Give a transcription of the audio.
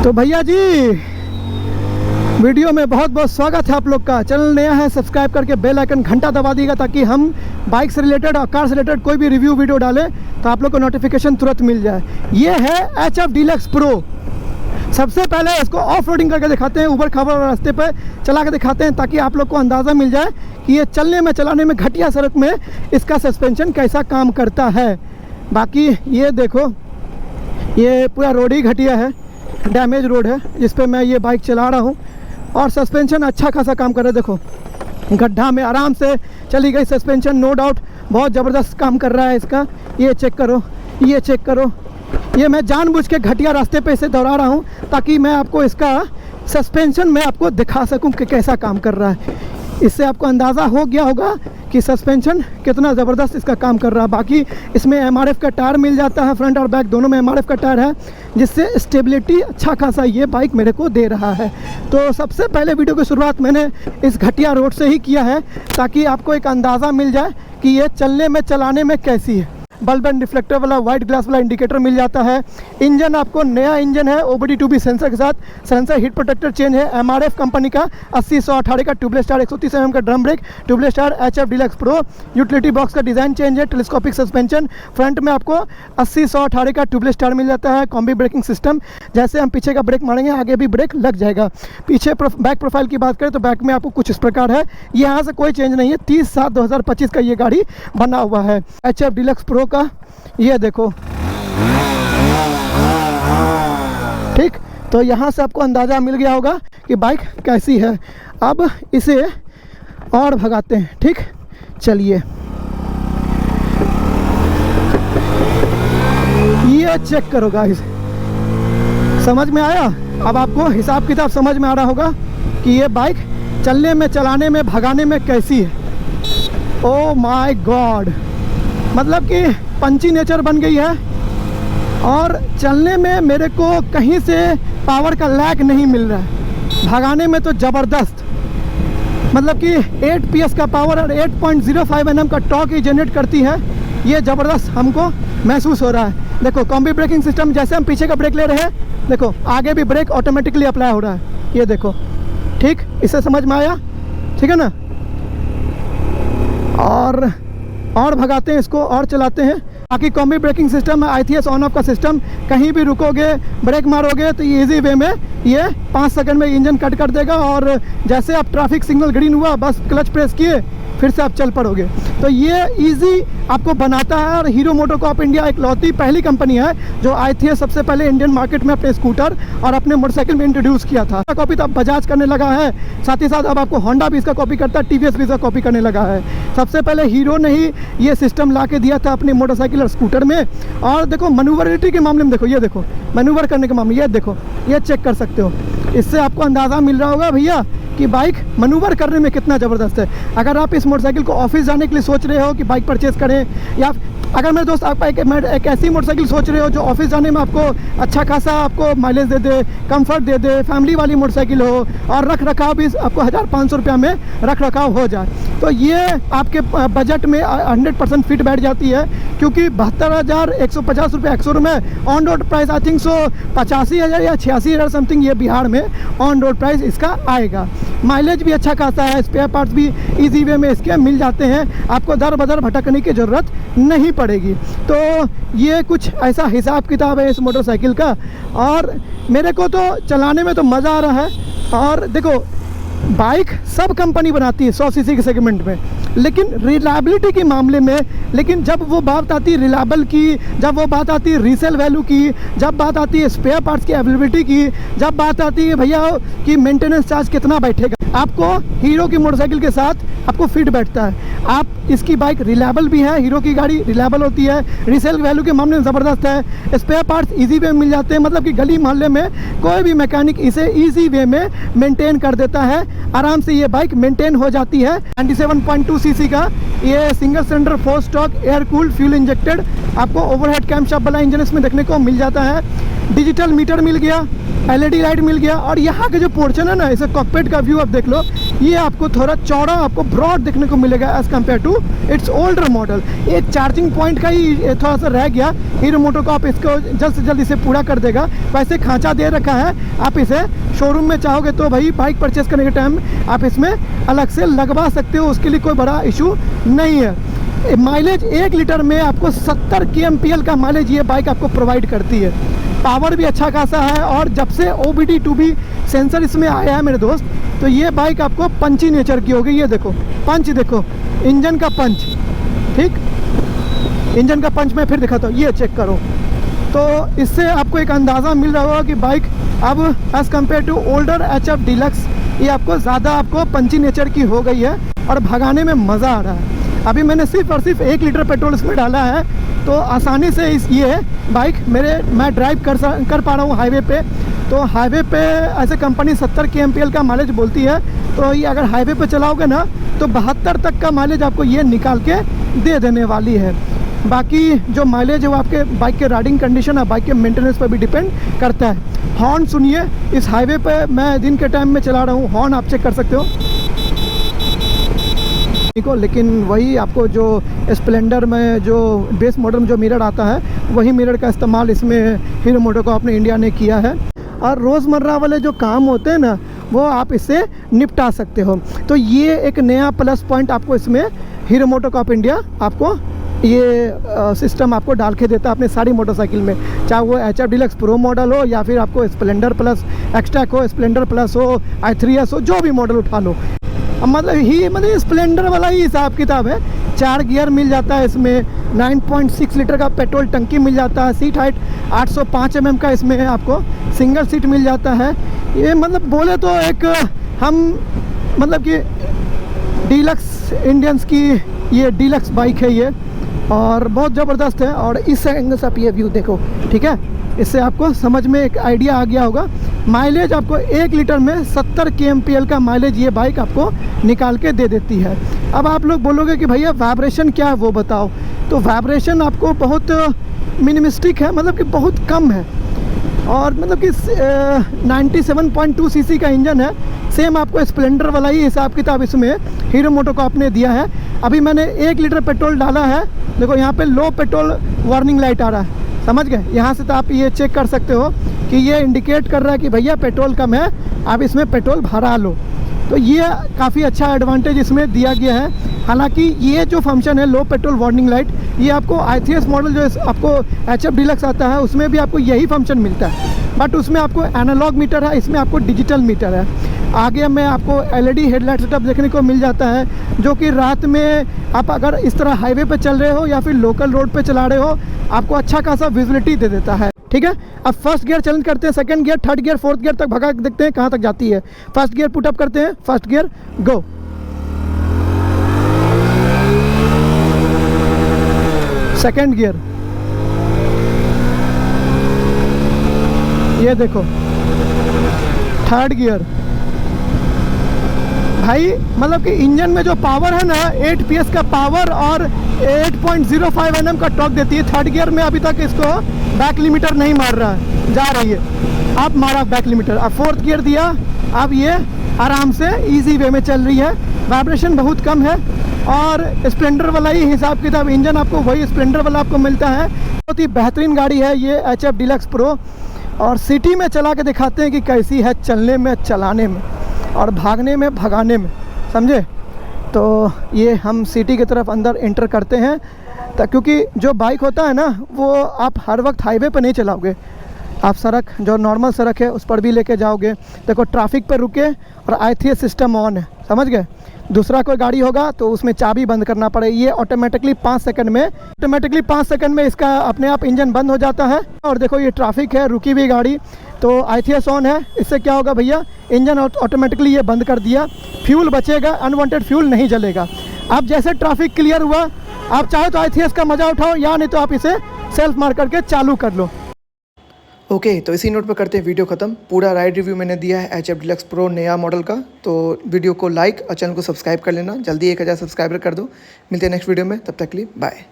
तो भैया जी वीडियो में बहुत बहुत स्वागत है आप लोग का। चैनल नया है, सब्सक्राइब करके बेल आइकन घंटा दबा दीजिएगा ताकि हम बाइक से रिलेटेड और कार से रिलेटेड कोई भी रिव्यू वीडियो डालें तो आप लोग को नोटिफिकेशन तुरंत मिल जाए। ये है HF डीलक्स प्रो। सबसे पहले इसको ऑफ रोडिंग करके दिखाते हैं, ऊबर खाबर रास्ते पर चला के दिखाते हैं ताकि आप लोग को अंदाज़ा मिल जाए कि ये चलाने में घटिया सड़क में इसका सस्पेंशन कैसा काम करता है। बाकी ये देखो, ये पूरा रोड ही घटिया है, डैमेज रोड है जिस पे मैं ये बाइक चला रहा हूँ और सस्पेंशन अच्छा खासा काम कर रहा है। देखो गड्ढा में आराम से चली गई सस्पेंशन, नो डाउट बहुत ज़बरदस्त काम कर रहा है इसका। ये चेक करो, ये चेक करो। ये मैं जानबूझ के घटिया रास्ते पे इसे दौड़ा रहा हूँ ताकि मैं आपको इसका सस्पेंशन में आपको दिखा सकूँ कि कैसा काम कर रहा है। इससे आपको अंदाज़ा हो गया होगा कि सस्पेंशन कितना ज़बरदस्त इसका काम कर रहा है। बाकी इसमें MRF का टायर मिल जाता है, फ्रंट और बैक दोनों में MRF का टायर है जिससे स्टेबिलिटी अच्छा खासा ये बाइक मेरे को दे रहा है। तो सबसे पहले वीडियो की शुरुआत मैंने इस घटिया रोड से ही किया है ताकि आपको एक अंदाज़ा मिल जाए कि ये चलाने में कैसी है। बल्ब एंड रिफ्लेक्टर वाला वाइट ग्लास वाला इंडिकेटर मिल जाता है। इंजन आपको नया इंजन है OBD2B सेंसर के साथ, सेंसर हीट प्रोटेक्टर चेंज है MRF कंपनी का 80-118 का ट्यूबलेस टायर, 130 mm का drum brake, tubeless tyre HF deluxe pro. Utility box का डिज़ाइन चेंज है, टेलीस्कोपिक सस्पेंशन। फ्रंट में आपको 80-118 का ट्यूबलेस टायर मिल जाता है, कॉम्बी ब्रेकिंग सिस्टम। जैसे हम पीछे का ब्रेक मारेंगे आगे भी ब्रेक लग जाएगा। पीछे बैक प्रोफाइल की बात करें तो बैक में आपको कुछ इस प्रकार है, यहाँ से कोई चेंज नहीं है। 30/7/2025 का ये गाड़ी बना हुआ है HF डीलक्स प्रो का। ये देखो, ठीक, तो यहाँ से आपको अंदाज़ा मिल गया होगा कि बाइक कैसी है। अब इसे और भगाते हैं, ठीक, चलिए। ये चेक करो गाइस, समझ में आया? अब आपको हिसाब किताब समझ में आ रहा होगा कि ये बाइक चलाने में भगाने में कैसी है। ओ माय गॉड, मतलब कि पंची नेचर बन गई है और चलने में मेरे को कहीं से पावर का लैग नहीं मिल रहा है। भगाने में तो ज़बरदस्त, मतलब कि 8 PS का पावर और 8.05 Nm का टॉर्क ही जनरेट करती है। ये ज़बरदस्त हमको महसूस हो रहा है। देखो कॉम्बी ब्रेकिंग सिस्टम, जैसे हम पीछे का ब्रेक ले रहे हैं, देखो आगे भी ब्रेक ऑटोमेटिकली अप्लाई हो रहा है। ये देखो, ठीक, इससे समझ में आया? ठीक है ना। और भगाते हैं इसको और चलाते हैं। बाकी कॉम्बी ब्रेकिंग सिस्टम है, ITS ऑन ऑफ का सिस्टम। कहीं भी रुकोगे, ब्रेक मारोगे तो इजी वे में ये 5 सेकंड में इंजन कट कर देगा और जैसे आप ट्रैफिक सिग्नल ग्रीन हुआ बस क्लच प्रेस किए फिर से आप चल पड़ोगे। तो ये इजी आपको बनाता है। और हीरो मोटोकॉर्प इंडिया एक लौती पहली कंपनी है जो आई थी सबसे पहले इंडियन मार्केट में अपने स्कूटर और अपने मोटरसाइकिल में इंट्रोड्यूस किया था। कॉपी तो अब बजाज करने लगा है, साथ ही साथ अब आपको होंडा भी इसका कॉपी करता है, TVS भी इसका कॉपी करने लगा है। सबसे पहले हीरो ने ही ये सिस्टम ला के दिया था अपने मोटरसाइकिल और स्कूटर में। और देखो मैन्यूवरिटी के मामले में, देखो ये देखो मैन्यूवर करने के मामले, ये देखो, ये चेक कर सकते हो। इससे आपको अंदाज़ा मिल रहा होगा भैया कि बाइक मैन्यूवर करने में कितना ज़बरदस्त है। अगर आप इस मोटरसाइकिल को ऑफिस जाने के लिए सोच रहे हो कि बाइक परचेज़ करें, या अगर मेरे दोस्त आप एक ऐसी मोटरसाइकिल सोच रहे हो जो ऑफिस जाने में आपको अच्छा खासा आपको माइलेज दे दे, कंफर्ट दे दे, फैमिली वाली मोटरसाइकिल हो और रख रखाव भी आपको 1500 रुपया में रख रखाव हो जाए, तो ये आपके बजट में 100% फिट बैठ जाती है। क्योंकि 72,150 रुपये एक्सोर में on road price I think 85,000 या 86,000 समथिंग ये बिहार में ऑन रोड प्राइस इसका आएगा। माइलेज भी अच्छा खासा है, स्पेयर पार्ट्स भी इजी वे में इसके मिल जाते हैं, आपको दर बदर भटकने की ज़रूरत नहीं पड़ेगी। तो ये कुछ ऐसा हिसाब किताब है इस मोटरसाइकिल का। और मेरे को तो चलाने में तो मज़ा आ रहा है। और देखो बाइक सब कंपनी बनाती है 100 सीसी के सेगमेंट में, लेकिन रिलायबिलिटी के मामले में, लेकिन जब वो बात आती है रिलायबल की, जब वो बात आती है रीसेल वैल्यू की, जब बात आती है स्पेयर पार्ट्स की अवेलेबिलिटी की, जब बात आती है भैया कि मेंटेनेंस चार्ज कितना बैठेगा, आपको हीरो की मोटरसाइकिल के साथ आपको फिट बैठता है। आप इसकी बाइक रिलायबल भी है, हीरो की गाड़ी रिलायबल होती है, रीसेल वैल्यू के मामले में ज़बरदस्त है, स्पेयर पार्ट्स इजी वे में मिल जाते हैं। मतलब कि गली मोहल्ले में कोई भी मैकेनिक इसे इजी वे में मेंटेन कर देता है, आराम से ये बाइक मेंटेन हो जाती है। 97.2 सीसी का ये single cylinder 4 stock air cooled fuel injected आपको ओवरहेड कैमशाफ्ट वाला इंजन इसमें देखने को मिल जाता है। डिजिटल मीटर मिल गया, LED लाइट मिल गया। और यहाँ के जो पोर्शन है ना, इसे कॉकपिट का व्यू आप देख लो, ये आपको थोड़ा चौड़ा, आपको ब्रॉड देखने को मिलेगा as compared to its older model. एक चार्जिंग पॉइंट का ही थोड़ा सा रह गया, हीरो मोटो को आप इसको जल्द से जल्द इसे पूरा कर देगा। वैसे खांचा दे रखा है, आप इसे शोरूम में चाहोगे तो भाई बाइक परचेस करने के टाइम आप इसमें अलग से लगवा सकते हो, उसके लिए कोई बड़ा इशू नहीं है। माइलेज 1 लीटर में आपको 70 kmpl का माइलेज ये बाइक आपको प्रोवाइड करती है। पावर भी अच्छा खासा है, और जब से OBD2B सेंसर इसमें आया है मेरे दोस्त, तो ये बाइक आपको पंची नेचर की होगी। ये देखो पंच, देखो इंजन का पंच, ठीक, इंजन का पंच मैं फिर दिखाता हूँ, ये चेक करो। तो इससे आपको एक अंदाज़ा मिल रहा होगा कि बाइक अब as compared to older HF Deluxe ये आपको ज़्यादा आपको पंची नेचर की हो गई है, और भगाने में मज़ा आ रहा है। अभी मैंने सिर्फ और सिर्फ 1 लीटर पेट्रोल इसमें डाला है, तो आसानी से ये बाइक मैं ड्राइव कर पा रहा हूँ हाईवे पे। तो हाईवे पे ऐसे कंपनी 70 kmpl का माइलेज बोलती है, तो ये अगर हाईवे पे चलाओगे ना तो 72 तक का माइलेज आपको ये निकाल के दे देने वाली है। बाकी जो माइलेज है वो आपके बाइक के राइडिंग कंडीशन और बाइक के मेंटेनेंस पर भी डिपेंड करता है। हॉर्न सुनिए, इस हाईवे पे मैं दिन के टाइम में चला रहा हूँ, हॉर्न आप चेक कर सकते हो, ठीक हो। लेकिन वही आपको जो स्प्लेंडर में जो बेस मॉडल में जो मिरर आता है, वही मिरर का इस्तेमाल इसमें हीरो मोटो को अपने इंडिया ने किया है। और रोज़मर्रा वाले जो काम होते हैं ना, वो आप इससे निपटा सकते हो। तो ये एक नया प्लस पॉइंट आपको इसमें हीरो मोटो को ऑफ इंडिया आपको ये सिस्टम आपको डाल के देता है अपने सारी मोटरसाइकिल में, चाहे वो HF डीलक्स प्रो मॉडल हो या फिर आपको स्प्लेंडर प्लस एक्सट्रैक हो, स्प्लेंडर प्लस हो, i3s हो, जो भी मॉडल उठा लो। मतलब स्प्लेंडर वाला ही हिसाब किताब है। 4 गियर मिल जाता है इसमें, 9.6 लीटर का पेट्रोल टंकी मिल जाता है, सीट हाइट 805 mm का इसमें आपको सिंगल सीट मिल जाता है। ये मतलब बोले तो एक हम मतलब कि डीलक्स इंडियंस की ये डीलक्स बाइक है ये, और बहुत ज़बरदस्त है। और इस एंगल से आप ये व्यू देखो, ठीक है, इससे आपको समझ में एक आइडिया आ गया होगा। माइलेज आपको 1 लीटर में 70 kmpl का माइलेज ये बाइक आपको निकाल के दे देती है। अब आप लोग बोलोगे कि भैया वाइब्रेशन क्या है वो बताओ, तो वाइब्रेशन आपको बहुत मिनिमिस्टिक है, मतलब कि बहुत कम है। और मतलब कि 97.2 cc का इंजन है, सेम आपको स्प्लेंडर वाला ही हिसाब किताब इसमें हीरो मोटो को आपने दिया है। अभी मैंने 1 लीटर पेट्रोल डाला है, देखो यहाँ पे लो पेट्रोल वार्निंग लाइट आ रहा है, समझ गए। यहाँ से तो आप ये चेक कर सकते हो कि ये इंडिकेट कर रहा है कि भैया पेट्रोल कम है, आप इसमें पेट्रोल भरा लो। तो ये काफ़ी अच्छा एडवांटेज इसमें दिया गया है। हालांकि ये जो फंक्शन है लो पेट्रोल वार्निंग लाइट, ये आपको i3s मॉडल जो आपको HF डीलक्स आता है उसमें भी आपको यही फंक्शन मिलता है, बट उसमें आपको एनालॉग मीटर है, इसमें आपको डिजिटल मीटर है। आगे में आपको LED हेडलाइट सेटअप देखने को मिल जाता है, जो कि रात में आप अगर इस तरह हाईवे पे चल रहे हो या फिर लोकल रोड पे चला रहे हो, आपको अच्छा खासा विजिबिलिटी दे देता है, ठीक है। अब फर्स्ट गियर चेंज करते हैं, second gear, third gear, fourth gear तक भगा के देखते हैं कहाँ तक जाती है। फर्स्ट गियर पुट अप करते हैं, फर्स्ट गियर गो। सेकंड गियर, ये देखो, थर्ड गियर। भाई मतलब कि इंजन में जो पावर है ना, 8 PS का पावर और 8.05 Nm का टॉर्क देती है। थर्ड गियर में अभी तक इसको बैक लिमिटर नहीं मार रहा है, जा रही है, अब मारा बैक लिमिटर। अब फोर्थ गियर दिया, अब ये आराम से इजी वे में चल रही है, वाइब्रेशन बहुत कम है। और स्प्लेंडर वाला ही हिसाब किताब इंजन आपको वही स्प्लेंडर वाला आपको मिलता है। बहुत ही बेहतरीन गाड़ी है ये HF डीलक्स प्रो। और सिटी में चला के दिखाते हैं कि कैसी है चलने में, चलाने में और भागने में, भगाने में, समझे। तो ये हम सिटी की तरफ अंदर एंटर करते हैं, क्योंकि जो बाइक होता है ना, वो आप हर वक्त हाईवे पर नहीं चलाओगे, आप सड़क जो नॉर्मल सड़क है उस पर भी लेके जाओगे। देखो ट्रैफिक पर रुके और i3s सिस्टम ऑन है, समझ गए। दूसरा कोई गाड़ी होगा तो उसमें चाबी बंद करना पड़े, ये ऑटोमेटिकली 5 सेकंड में इसका अपने आप इंजन बंद हो जाता है। और देखो ये ट्रैफिक है, रुकी हुई गाड़ी, तो i3s ऑन है, इससे क्या होगा भैया, इंजन ऑटोमेटिकली ये बंद कर दिया, फ्यूल बचेगा, अनवांटेड फ्यूल नहीं जलेगा। अब जैसे ट्रैफिक क्लियर हुआ, आप चाहे तो i3s का मज़ा उठाओ, या नहीं तो आप इसे सेल्फ मार करके चालू कर लो। ओके, तो इसी नोट पर करते हैं वीडियो ख़त्म। पूरा राइड रिव्यू मैंने दिया है HF डीलक्स प्रो नया मॉडल का, तो वीडियो को लाइक और चैनल को सब्सक्राइब कर लेना, जल्दी 1000 सब्सक्राइबर कर दो। मिलते हैं नेक्स्ट वीडियो में, तब तक के लिए बाय।